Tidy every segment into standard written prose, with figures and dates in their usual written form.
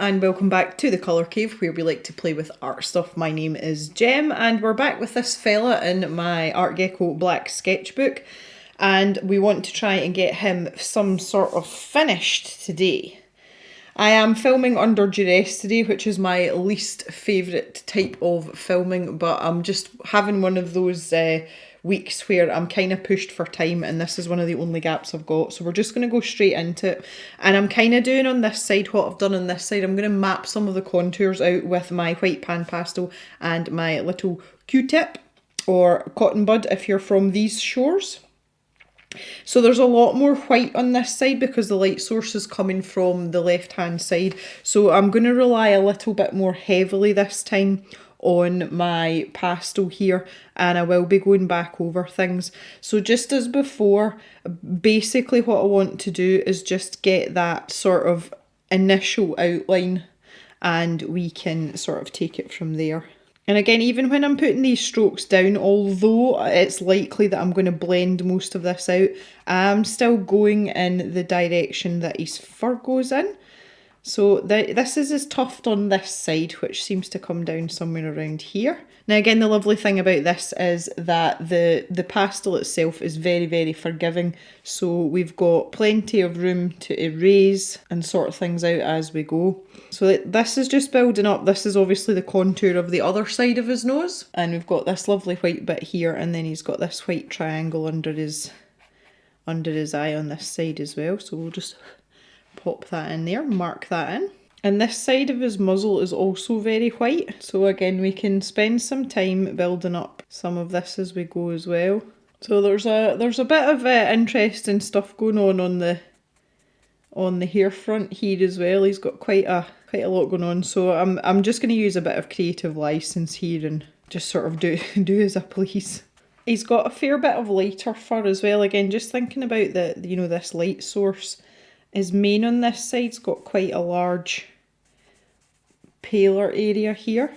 and welcome back to the Colour Cave, where we like to play with art stuff. My name is Jem and we're back with this fella in my Artgecko black sketchbook, and we want to try and get him some sort of finished today. I am filming under duress today, which is my least favourite type of filming, but I'm just having one of those weeks where I'm kind of pushed for time, and this is one of the only gaps I've got, so we're just going to go straight into it. And I'm kind of doing on this side what I've done on this side. I'm going to map some of the contours out with my white pan pastel and my little Q-tip, or cotton bud if you're from these shores. So there's a lot more white on this side because the light source is coming from the left hand side, so I'm going to rely a little bit more heavily this time on my pastel here, and I will be going back over things. So just as before, basically what I want to do is just get that sort of initial outline and we can sort of take it from there. And again, even when I'm putting these strokes down, although it's likely that I'm going to blend most of this out, I'm still going in the direction that his fur goes in. So this is his tuft on this side, which seems to come down somewhere around here. Now again, the lovely thing about this is that the pastel itself is very, very forgiving. So we've got plenty of room to erase and sort things out as we go. So this is just building up. This is obviously the contour of the other side of his nose. And we've got this lovely white bit here, and then he's got this white triangle under his eye on this side as well. So we'll just pop that in there, mark that in. And this side of his muzzle is also very white, so again we can spend some time building up some of this as we go as well. So there's a bit of interesting stuff going on the hair front here as well. He's got quite a lot going on, so I'm just going to use a bit of creative license here and just sort of do as I please. He's got a fair bit of lighter fur as well. Again, just thinking about this light source. His mane on this side's got quite a large paler area here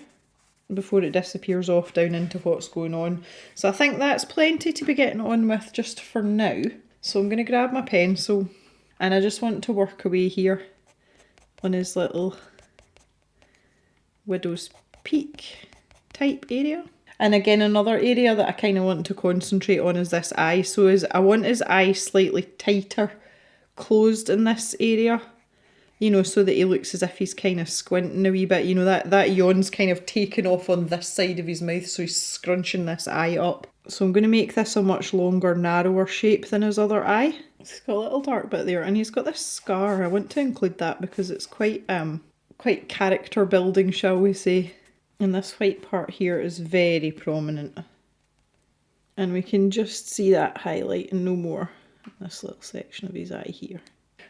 before it disappears off down into what's going on. So I think that's plenty to be getting on with just for now. So I'm going to grab my pencil and I just want to work away here on his little widow's peak type area. And again, another area that I kind of want to concentrate on is this eye. So I want his eye slightly tighter closed in this area, so that he looks as if he's kind of squinting a wee bit. That yawn's kind of taken off on this side of his mouth, so he's scrunching this eye up. So I'm going to make this a much longer, narrower shape than his other eye. He's got a little dark bit there, and he's got this scar. I want to include that because it's quite character building, shall we say. And this white part here is very prominent, and we can just see that highlight and no more. This little section of his eye here.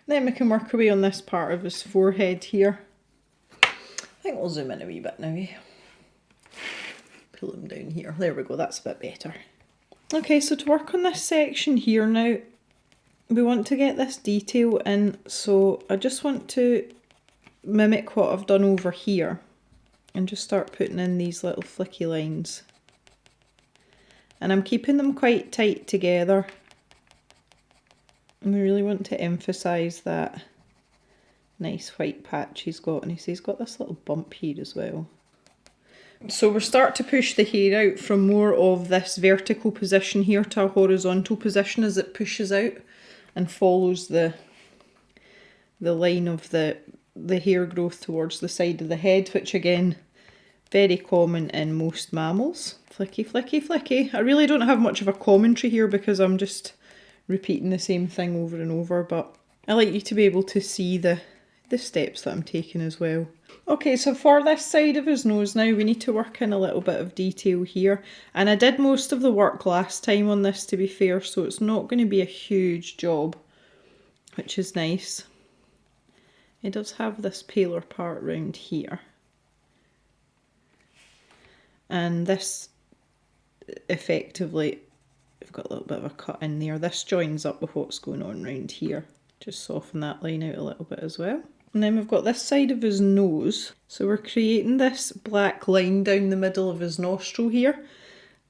Then we can work away on this part of his forehead here. I think we'll zoom in a wee bit now. Pull him down here. There we go, that's a bit better. Okay, so to work on this section here now, we want to get this detail in, so I just want to mimic what I've done over here and just start putting in these little flicky lines. And I'm keeping them quite tight together. And we really want to emphasise that nice white patch he's got, and he's got this little bump here as well. So we're starting to push the hair out from more of this vertical position here to a horizontal position as it pushes out and follows the line of the hair growth towards the side of the head, which again, very common in most mammals. Flicky, flicky, flicky. I really don't have much of a commentary here because I'm just repeating the same thing over and over, but I like you to be able to see the steps that I'm taking as well. Okay, so for this side of his nose now, we need to work in a little bit of detail here. And I did most of the work last time on this, to be fair, so it's not going to be a huge job, which is nice. It does have this paler part around here. And this effectively, we've got a little bit of a cut in there. This joins up with what's going on around here. Just soften that line out a little bit as well. And then we've got this side of his nose. So we're creating this black line down the middle of his nostril here.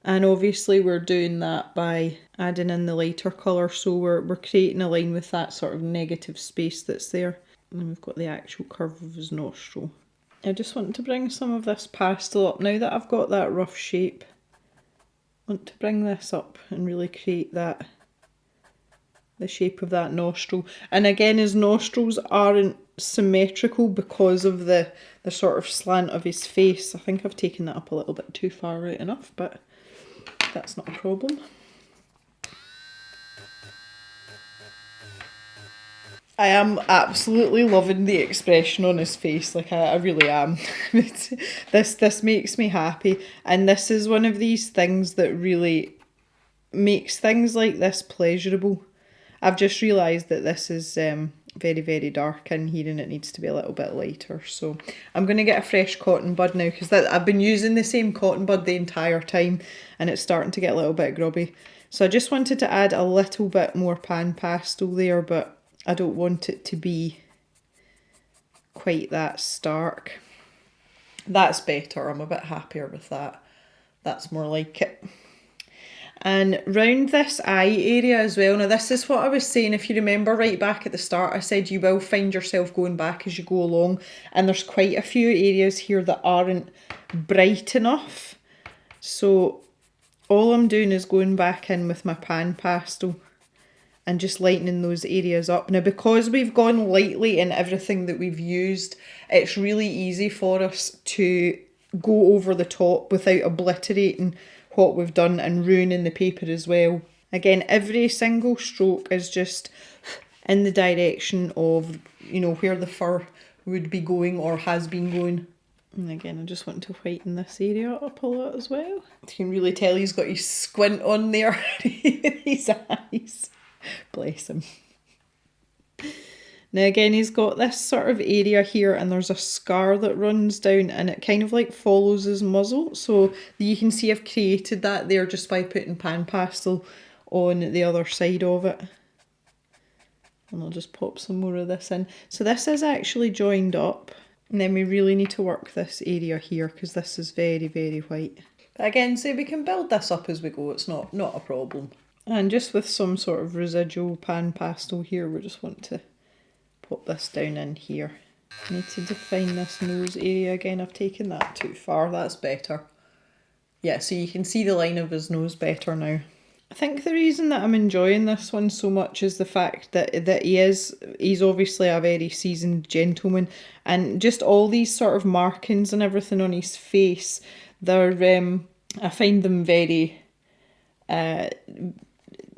And obviously we're doing that by adding in the lighter colour. So we're creating a line with that sort of negative space that's there. And then we've got the actual curve of his nostril. I just want to bring some of this pastel up. Now that I've got that rough shape, I want to bring this up and really create that, the shape of that nostril. And again, his nostrils aren't symmetrical because of the sort of slant of his face. I think I've taken that up a little bit too far, right enough, but that's not a problem. I am absolutely loving the expression on his face, like I really am. This makes me happy, and this is one of these things that really makes things like this pleasurable. I've just realised that this is very, very dark in here and it needs to be a little bit lighter. So I'm going to get a fresh cotton bud now, because I've been using the same cotton bud the entire time and it's starting to get a little bit grubby. So I just wanted to add a little bit more pan pastel there, but I don't want it to be quite that stark. That's better. I'm a bit happier with that. That's more like it. And round this eye area as well. Now this is what I was saying, if you remember right back at the start, I said you will find yourself going back as you go along, and there's quite a few areas here that aren't bright enough. So all I'm doing is going back in with my pan pastel and just lightening those areas up. Now because we've gone lightly in everything that we've used, it's really easy for us to go over the top without obliterating what we've done and ruining the paper as well. Again, every single stroke is just in the direction of, you know, where the fur would be going or has been going. And again, I just want to whiten this area up a lot as well. You can really tell he's got his squint on there in his eyes. Bless him. Now again, he's got this sort of area here and there's a scar that runs down and it kind of like follows his muzzle. So you can see I've created that there just by putting pan pastel on the other side of it. And I'll just pop some more of this in. So this is actually joined up. And then we really need to work this area here because this is very, very white. But again, say we can build this up as we go. It's not a problem. And just with some sort of residual pan pastel here, we just want to pop this down in here. I need to define this nose area again. I've taken that too far. That's better. Yeah, so you can see the line of his nose better now. I think the reason that I'm enjoying this one so much is the fact that he's obviously a very seasoned gentleman, and just all these sort of markings and everything on his face, they're I find them very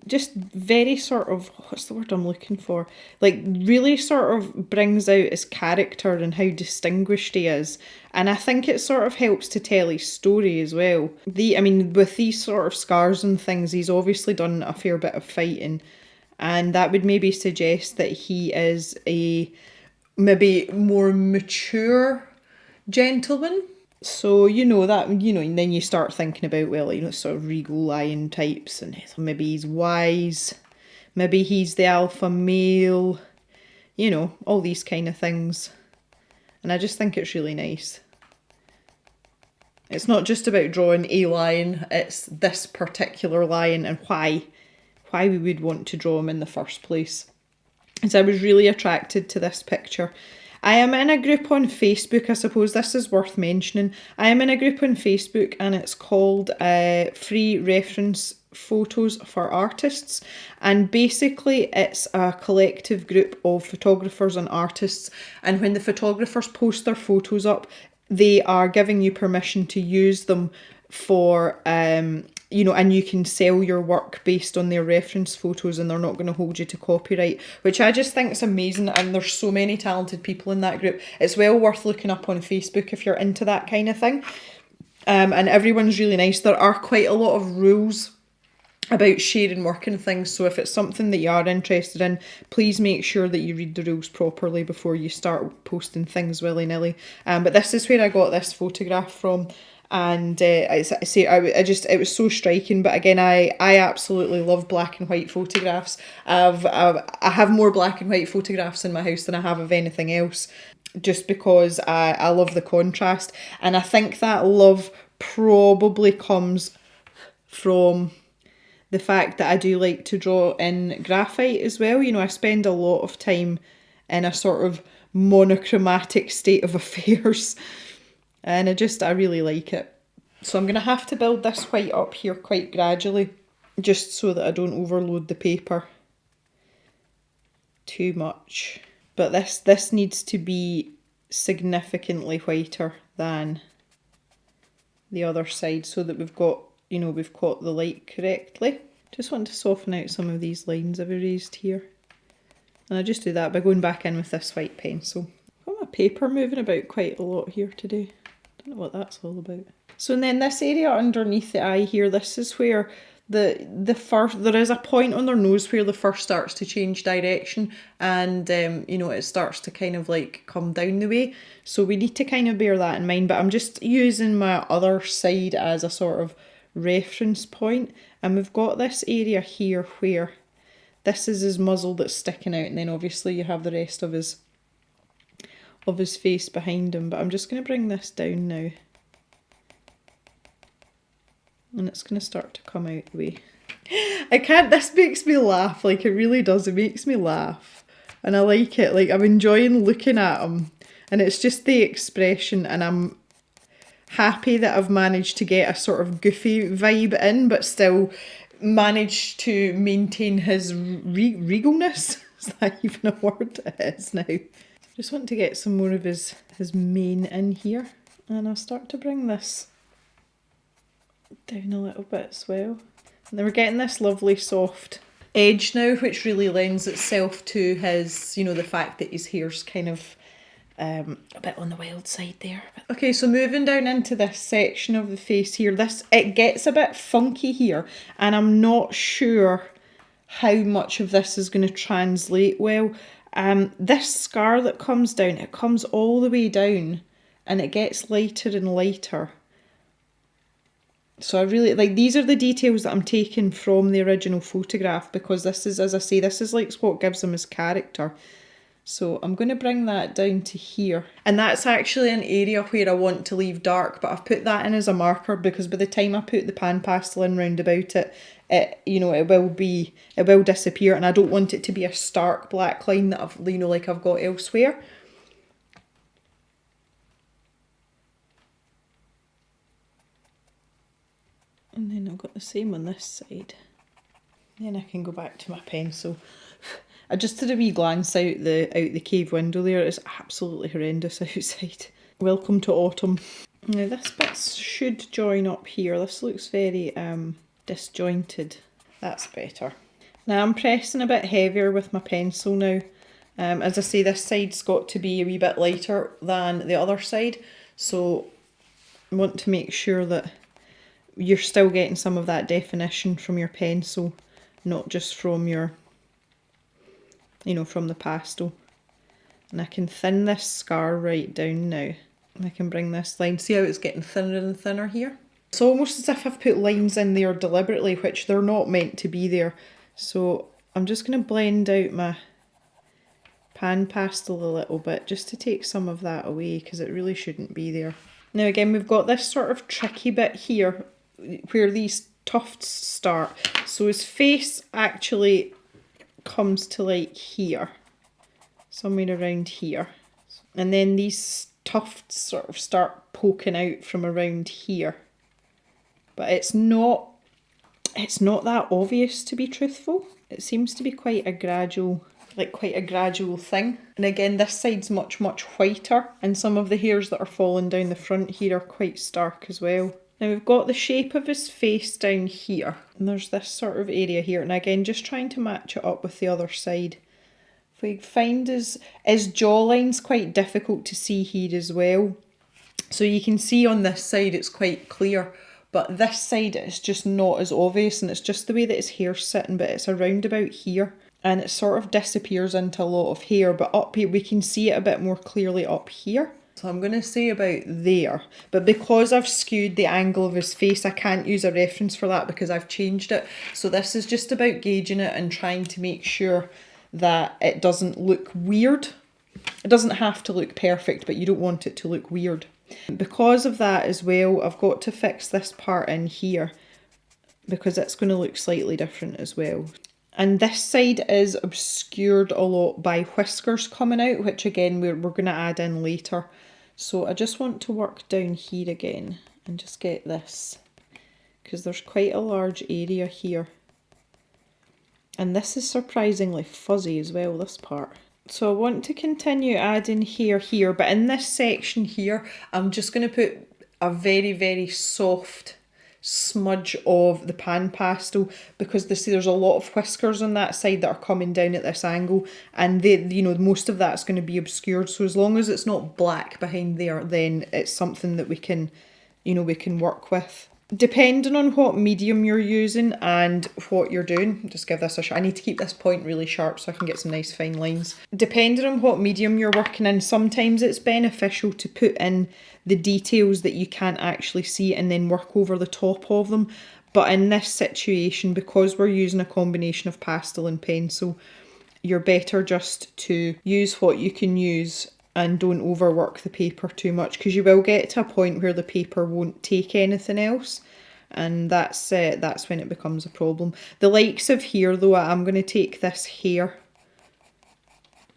just very sort of, what's the word I'm looking for? Like really sort of brings out his character and how distinguished he is. And I think it sort of helps to tell his story as well. I mean, with these sort of scars and things, he's obviously done a fair bit of fighting. And that would maybe suggest that he is a maybe more mature gentleman. So, you know, that, you know, and then you start thinking about, well, you know, sort of regal lion types, and maybe he's wise, maybe he's the alpha male, you know, all these kind of things. And I just think it's really nice. It's not just about drawing a lion, it's this particular lion and why we would want to draw him in the first place. As I was really attracted to this picture. I am in a group on Facebook, I suppose this is worth mentioning. I am in a group on Facebook and it's called Free Reference Photos for Artists, and basically it's a collective group of photographers and artists, and when the photographers post their photos up, they are giving you permission to use them for you know, and you can sell your work based on their reference photos and they're not going to hold you to copyright, which I just think is amazing. And there's so many talented people in that group. It's well worth looking up on Facebook if you're into that kind of thing. And everyone's really nice. There are quite a lot of rules about sharing work and things, so if it's something that you are interested in, please make sure that you read the rules properly before you start posting things willy-nilly. But this is where I got this photograph from. And I say it was so striking. But again, I absolutely love black and white photographs. I have more black and white photographs in my house than I have of anything else, just because I love the contrast. And I think that love probably comes from the fact that I do like to draw in graphite as well. You know, I spend a lot of time in a sort of monochromatic state of affairs. And I really like it. So I'm going to have to build this white up here quite gradually, just so that I don't overload the paper too much. But this needs to be significantly whiter than the other side, so that we've got, you know, we've caught the light correctly. Just want to soften out some of these lines I've erased here. And I just do that by going back in with this white pencil. I've got my paper moving about quite a lot here today. Don't know what that's all about. So and then this area underneath the eye here, this is where the first, there is a point on their nose where the fur starts to change direction, and you know, it starts to kind of like come down the way. So we need to kind of bear that in mind, but I'm just using my other side as a sort of reference point. And we've got this area here where this is his muzzle that's sticking out, and then obviously you have the rest of his face behind him. But I'm just going to bring this down now. And it's going to start to come out the way. I can't, this makes me laugh, like it really does, it makes me laugh. And I like it, like I'm enjoying looking at him. And it's just the expression, and I'm happy that I've managed to get a sort of goofy vibe in, but still managed to maintain his regalness. Is that even a word? It is now. I just want to get some more of his mane in here. And I'll start to bring this down a little bit as well. And then we're getting this lovely soft edge now, which really lends itself to his, you know, the fact that his hair's kind of a bit on the wild side there. Okay, so moving down into this section of the face here, it gets a bit funky here, and I'm not sure how much of this is going to translate well. This scar that comes down, it comes all the way down, and it gets lighter and lighter. So I really, like, these are the details that I'm taking from the original photograph, because this is, as I say, this is like what gives him his character. So I'm going to bring that down to here. And that's actually an area where I want to leave dark, but I've put that in as a marker because by the time I put the pan pastel in round about it, you know, it will disappear, and I don't want it to be a stark black line that I've, you know, like I've got elsewhere. And then I've got the same on this side. Then I can go back to my pencil. I just did a wee glance out the cave window there. It's absolutely horrendous outside. Welcome to autumn. Now this bit should join up here. This looks very disjointed. That's better. Now I'm pressing a bit heavier with my pencil now. As I say, this side's got to be a wee bit lighter than the other side. So I want to make sure that you're still getting some of that definition from your pencil, not just from your, you know, from the pastel. And I can thin this scar right down now. And I can bring this line, see how it's getting thinner and thinner here? It's almost as if I've put lines in there deliberately, which they're not meant to be there. So I'm just going to blend out my pan pastel a little bit, just to take some of that away, because it really shouldn't be there. Now again, we've got this sort of tricky bit here, where these tufts start. So his face actually comes to like here, somewhere around here, and then these tufts sort of start poking out from around here, but it's not that obvious, to be truthful. It seems to be quite a gradual thing. And again, this side's much whiter, and some of the hairs that are falling down the front here are quite stark as well. Now we've got the shape of his face down here, and there's this sort of area here, and again just trying to match it up with the other side. If we find his jawline's quite difficult to see here as well. So you can see on this side it's quite clear, but this side it's just not as obvious, and it's just the way that his hair's sitting, but it's around about here. And it sort of disappears into a lot of hair, but up here we can see it a bit more clearly up here. So I'm going to say about there, but because I've skewed the angle of his face, I can't use a reference for that because I've changed it. So this is just about gauging it and trying to make sure that it doesn't look weird. It doesn't have to look perfect, but you don't want it to look weird. Because of that as well, I've got to fix this part in here because it's going to look slightly different as well. And this side is obscured a lot by whiskers coming out, which again, we're going to add in later. So I just want to work down here again and just get this, because there's quite a large area here. And this is surprisingly fuzzy as well, this part. So I want to continue adding hair here, but in this section here, I'm just going to put a very, very soft smudge of the pan pastel, because there's a lot of whiskers on that side that are coming down at this angle, and most of that's going to be obscured. So as long as it's not black behind there, then it's something that we can work with. Depending on what medium you're using and what you're doing, just give this a shot. I need to keep this point really sharp so I can get some nice fine lines. Depending on what medium you're working in, sometimes it's beneficial to put in the details that you can't actually see and then work over the top of them. But in this situation, because we're using a combination of pastel and pencil, you're better just to use what you can use and don't overwork the paper too much, because you will get to a point where the paper won't take anything else, and that's when it becomes a problem. The likes of here though, I'm going to take this hair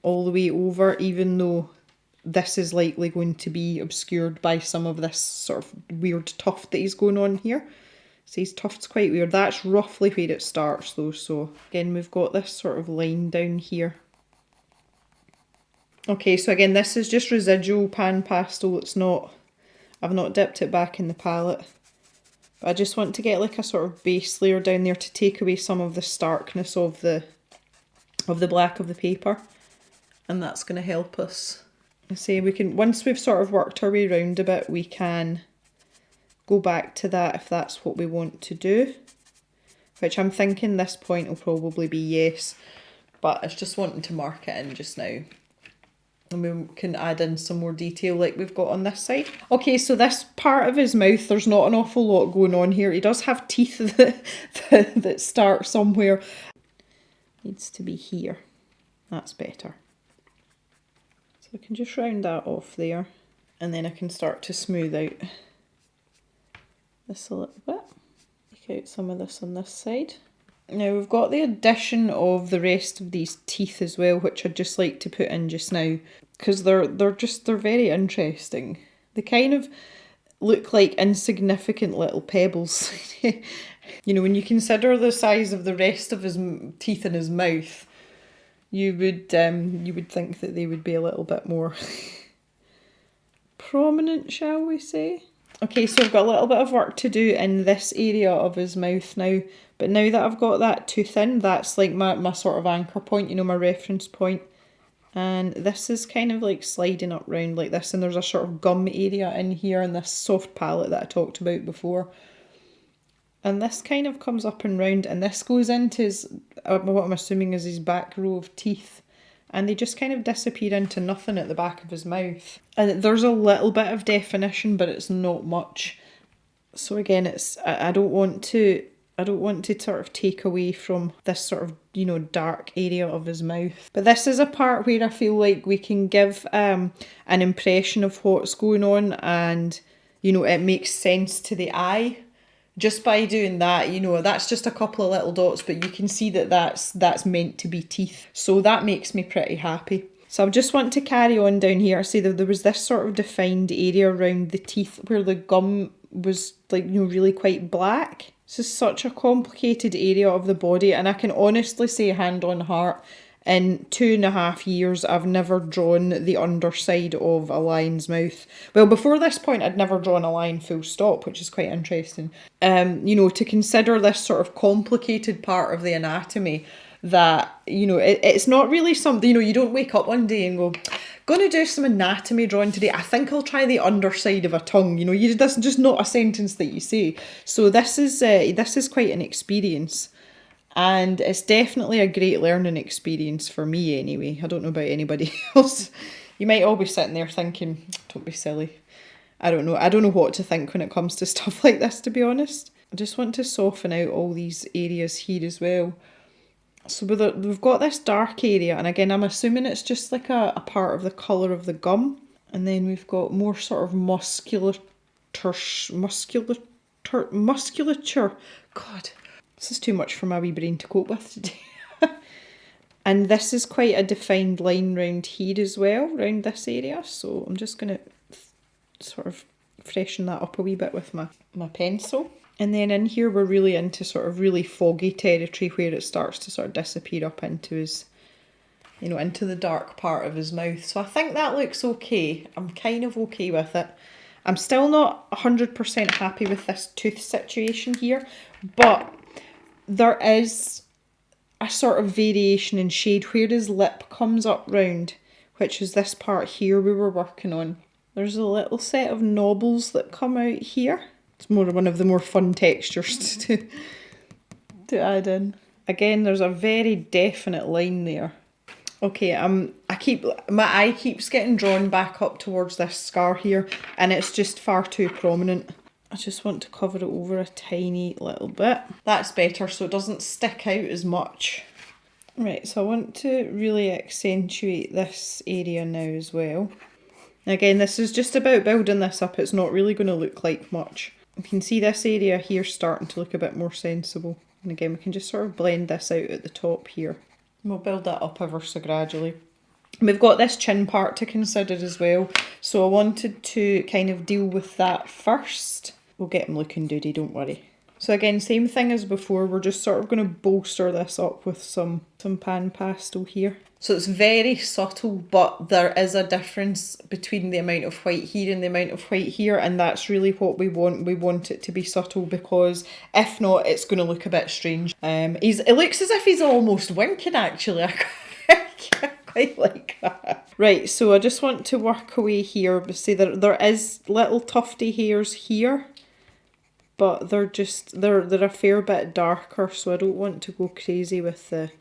all the way over, even though this is likely going to be obscured by some of this sort of weird tuft that is going on here. See, his tuft's quite weird. That's roughly where it starts though, so again we've got this sort of line down here. Okay, so again, this is just residual pan pastel. I've not dipped it back in the palette. But I just want to get like a sort of base layer down there to take away some of the starkness of the black of the paper. And that's going to help us. I say we can, once we've sort of worked our way around a bit, we can go back to that if that's what we want to do. Which I'm thinking this point will probably be yes. But it's just wanting to mark it in just now. And we can add in some more detail like we've got on this side. Okay, so this part of his mouth, there's not an awful lot going on here. He does have teeth that start somewhere. Needs to be here. That's better. So I can just round that off there. And then I can start to smooth out this a little bit. Take out some of this on this side. Now we've got the addition of the rest of these teeth as well, which I'd just like to put in just now, because they're very interesting. They kind of look like insignificant little pebbles. When you consider the size of the rest of his teeth in his mouth, you would think that they would be a little bit more prominent, shall we say? Okay, so I've got a little bit of work to do in this area of his mouth now. But now that I've got that tooth in, that's like my sort of anchor point, my reference point. And this is kind of like sliding up round like this. And there's a sort of gum area in here in this soft palette that I talked about before. And this kind of comes up and round. And this goes into what I'm assuming is his back row of teeth. And they just kind of disappear into nothing at the back of his mouth. And there's a little bit of definition, but it's not much. So again, I don't want to sort of take away from this sort of, dark area of his mouth. But this is a part where I feel like we can give an impression of what's going on, and, it makes sense to the eye. Just by doing that, that's just a couple of little dots, but you can see that that's meant to be teeth. So that makes me pretty happy. So I just want to carry on down here. See, there was this sort of defined area around the teeth where the gum was like, really quite black. This is such a complicated area of the body, and I can honestly say, hand on heart, in 2.5 years, I've never drawn the underside of a lion's mouth. Well, before this point, I'd never drawn a lion full stop, which is quite interesting. To consider this sort of complicated part of the anatomy, that, it's not really something, you don't wake up one day and go, gonna do some anatomy drawing today. I think I'll try the underside of a tongue. That's just not a sentence that you say. So this is quite an experience. And it's definitely a great learning experience for me anyway. I don't know about anybody else. You might all be sitting there thinking, don't be silly. I don't know what to think when it comes to stuff like this, to be honest. I just want to soften out all these areas here as well. So we've got this dark area, and again, I'm assuming it's just like a part of the colour of the gum. And then we've got more sort of musculature. God, this is too much for my wee brain to cope with today. And this is quite a defined line round here as well, round this area. So I'm just going to sort of freshen that up a wee bit with my pencil. And then in here we're really into sort of really foggy territory where it starts to sort of disappear up into his, you know, into the dark part of his mouth. So I think that looks okay. I'm kind of okay with it. I'm still not 100% happy with this tooth situation here, but there is a sort of variation in shade where his lip comes up round, which is this part here we were working on. There's a little set of knobbles that come out here. It's one of the more fun textures to add in. Again, there's a very definite line there. Okay, my eye keeps getting drawn back up towards this scar here, and it's just far too prominent. I just want to cover it over a tiny little bit. That's better, so it doesn't stick out as much. Right, so I want to really accentuate this area now as well. Again, this is just about building this up. It's not really going to look like much. You can see this area here starting to look a bit more sensible. And again, we can just sort of blend this out at the top here. And we'll build that up ever so gradually. We've got this chin part to consider as well. So I wanted to kind of deal with that first. We'll get him looking doody, don't worry. So again, same thing as before. We're just sort of going to bolster this up with some pan pastel here. So it's very subtle, but there is a difference between the amount of white here and the amount of white here, and that's really what we want. We want it to be subtle, because if not, it's going to look a bit strange. It looks as if he's almost winking, actually. I quite like that. Right, so I just want to work away here, but see there is little tufty hairs here, but they're a fair bit darker, so I don't want to go crazy with the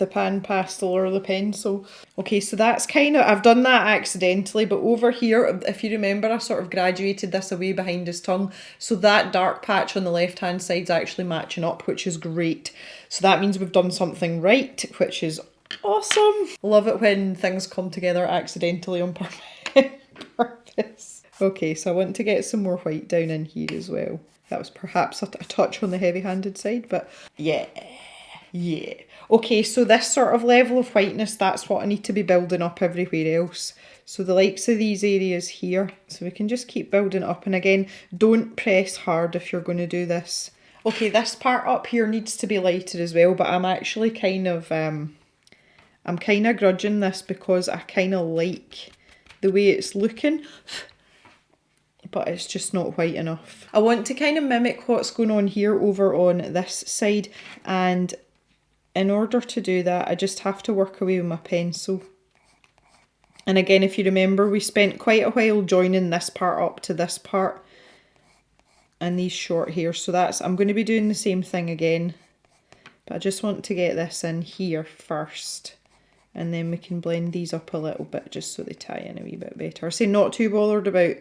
pan pastel or the pencil. Okay, so that's kind of, I've done that accidentally, but over here, if you remember, I sort of graduated this away behind his tongue, so that dark patch on the left hand side's actually matching up, which is great. So that means we've done something right, which is awesome. Love it when things come together accidentally on purpose. Okay, so I want to get some more white down in here as well. That was perhaps a touch on the heavy-handed side, but yeah. Okay, so this sort of level of whiteness, that's what I need to be building up everywhere else. So the likes of these areas here, so we can just keep building up. And again, don't press hard if you're going to do this. Okay, this part up here needs to be lighter as well, but I'm actually kind of grudging this because I kind of like the way it's looking, but it's just not white enough. I want to kind of mimic what's going on here over on this side, and in order to do that, I just have to work away with my pencil. And again, if you remember, we spent quite a while joining this part up to this part and these short hairs. So I'm going to be doing the same thing again, but I just want to get this in here first, and then we can blend these up a little bit just so they tie in a wee bit better. I say not too bothered about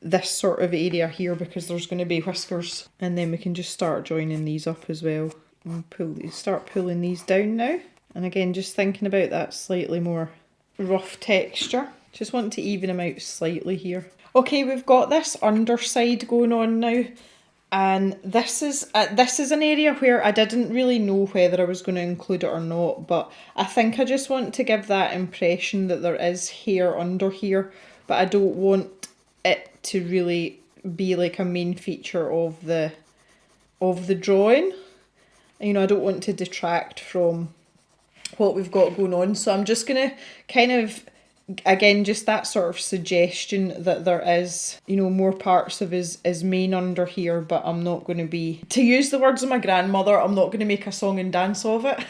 this sort of area here because there's going to be whiskers, and then we can just start joining these up as well. And start pulling these down now. And again, just thinking about that slightly more rough texture. Just want to even them out slightly here. Okay, we've got this underside going on now. And this is an area where I didn't really know whether I was going to include it or not. But I think I just want to give that impression that there is hair under here. But I don't want it to really be like a main feature of the drawing. You know, I don't want to detract from what we've got going on. So I'm just going to kind of, again, just that sort of suggestion that there is, you know, more parts of his mane under here, but I'm not going to be, to use the words of my grandmother, I'm not going to make a song and dance of it.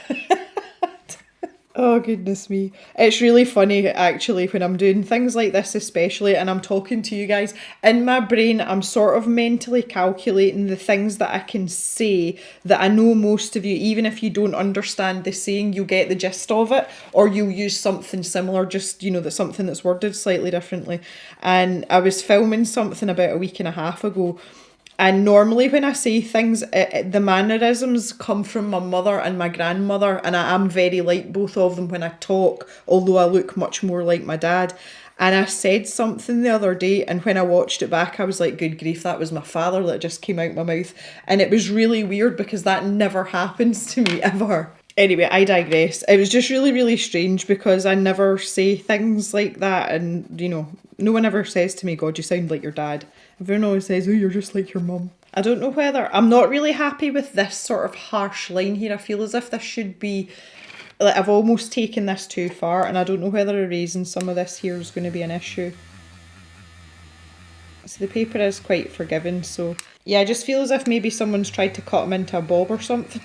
Oh, goodness me. It's really funny, actually, when I'm doing things like this especially, and I'm talking to you guys, in my brain, I'm sort of mentally calculating the things that I can say that I know most of you, even if you don't understand the saying, you'll get the gist of it, or you'll use something similar, just, you know, that's something that's worded slightly differently. And I was filming something about a week and a half ago, and normally when I say things, the mannerisms come from my mother and my grandmother, and I am very like both of them when I talk, although I look much more like my dad. And I said something the other day, and when I watched it back, I was like, good grief, that was my father that just came out my mouth. And it was really weird because that never happens to me ever. Anyway, I digress. It was just really, really strange because I never say things like that, and you know, no one ever says to me, God, you sound like your dad. Everyone always says, oh, you're just like your mum. I don't know whether, I'm not really happy with this sort of harsh line here. I feel as if this should be, like, I've almost taken this too far, and I don't know whether erasing some of this here is going to be an issue. So the paper is quite forgiving, so yeah, I just feel as if maybe someone's tried to cut him into a bob or something.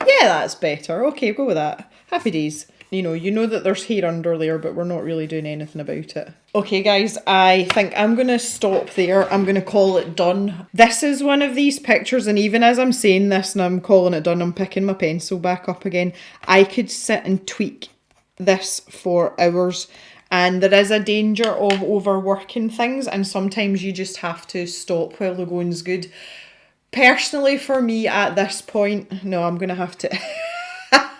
Yeah, that's better. Okay, go with that. Happy days. You know that there's hair under there, but we're not really doing anything about it. Okay, guys, I think I'm going to stop there. I'm going to call it done. This is one of these pictures, and even as I'm saying this and I'm calling it done, I'm picking my pencil back up again. I could sit and tweak this for hours, and there is a danger of overworking things, and sometimes you just have to stop while the going's good. Personally, for me at this point, no, I'm going to have to...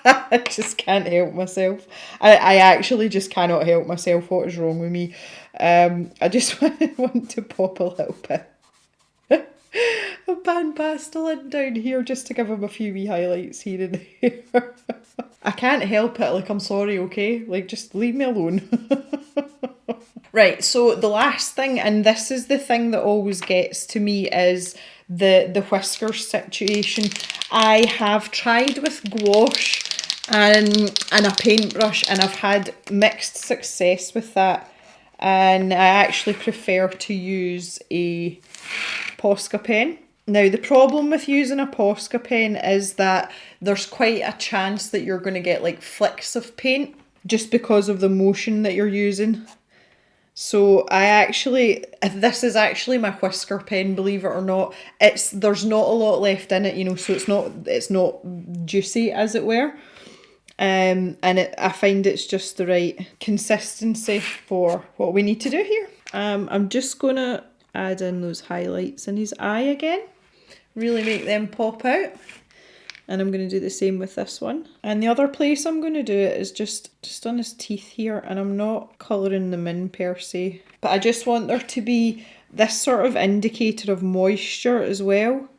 I just can't help myself. I actually just cannot help myself. What is wrong with me? I just want to pop a little bit of pan pastel in down here just to give him a few wee highlights here and there. I can't help it. Like, I'm sorry, okay? Like, just leave me alone. Right, so the last thing, and this is the thing that always gets to me, is the whiskers situation. I have tried with gouache and a paintbrush, and I've had mixed success with that, and I actually prefer to use a Posca pen. Now, the problem with using a Posca pen is that there's quite a chance that you're going to get like flicks of paint just because of the motion that you're using. So this is actually my whisker pen, believe it or not. There's not a lot left in it, you know, so it's not juicy, as it were. I find it's just the right consistency for what we need to do here. I'm just gonna add in those highlights in his eye again, really make them pop out. And I'm going to do the same with this one. And the other place I'm going to do it is just on his teeth here, and I'm not colouring them in per se. But I just want there to be this sort of indicator of moisture as well.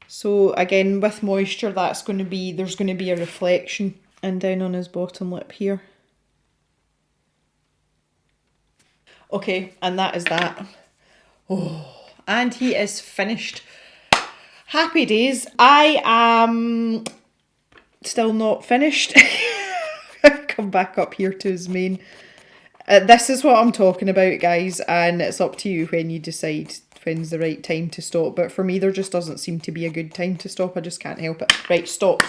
So again, with moisture, there's going to be a reflection. And down on his bottom lip here. Okay, and that is that. Oh, and he is finished. Happy days. I am still not finished. Come back up here to his mane. This is what I'm talking about, guys, and it's up to you when you decide when's the right time to stop. But for me, there just doesn't seem to be a good time to stop. I just can't help it. Right, stop.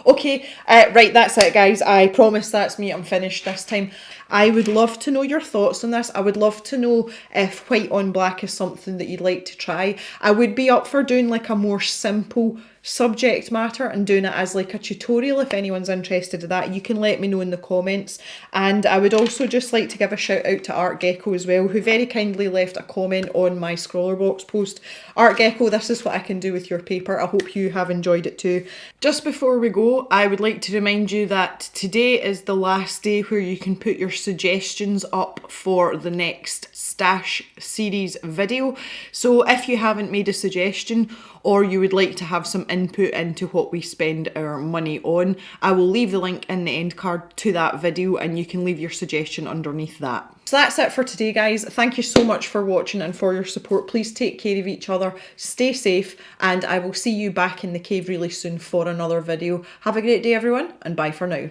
Okay, right, that's it, guys. I promise that's me. I'm finished this time. I would love to know your thoughts on this. I would love to know if white on black is something that you'd like to try. I would be up for doing like a more simple subject matter and doing it as like a tutorial. If anyone's interested in that, you can let me know in the comments. And I would also just like to give a shout out to Artgecko as well, who very kindly left a comment on my scroller box post. Artgecko, this is what I can do with your paper. I hope you have enjoyed it too. Just before we go, I would like to remind you that today is the last day where you can put your suggestions up for the next stash series video. So if you haven't made a suggestion, or you would like to have some input into what we spend our money on, I will leave the link in the end card to that video, and you can leave your suggestion underneath that. So that's it for today, guys. Thank you so much for watching and for your support. Please take care of each other, stay safe, and I will see you back in the cave really soon for another video. Have a great day, everyone, and bye for now.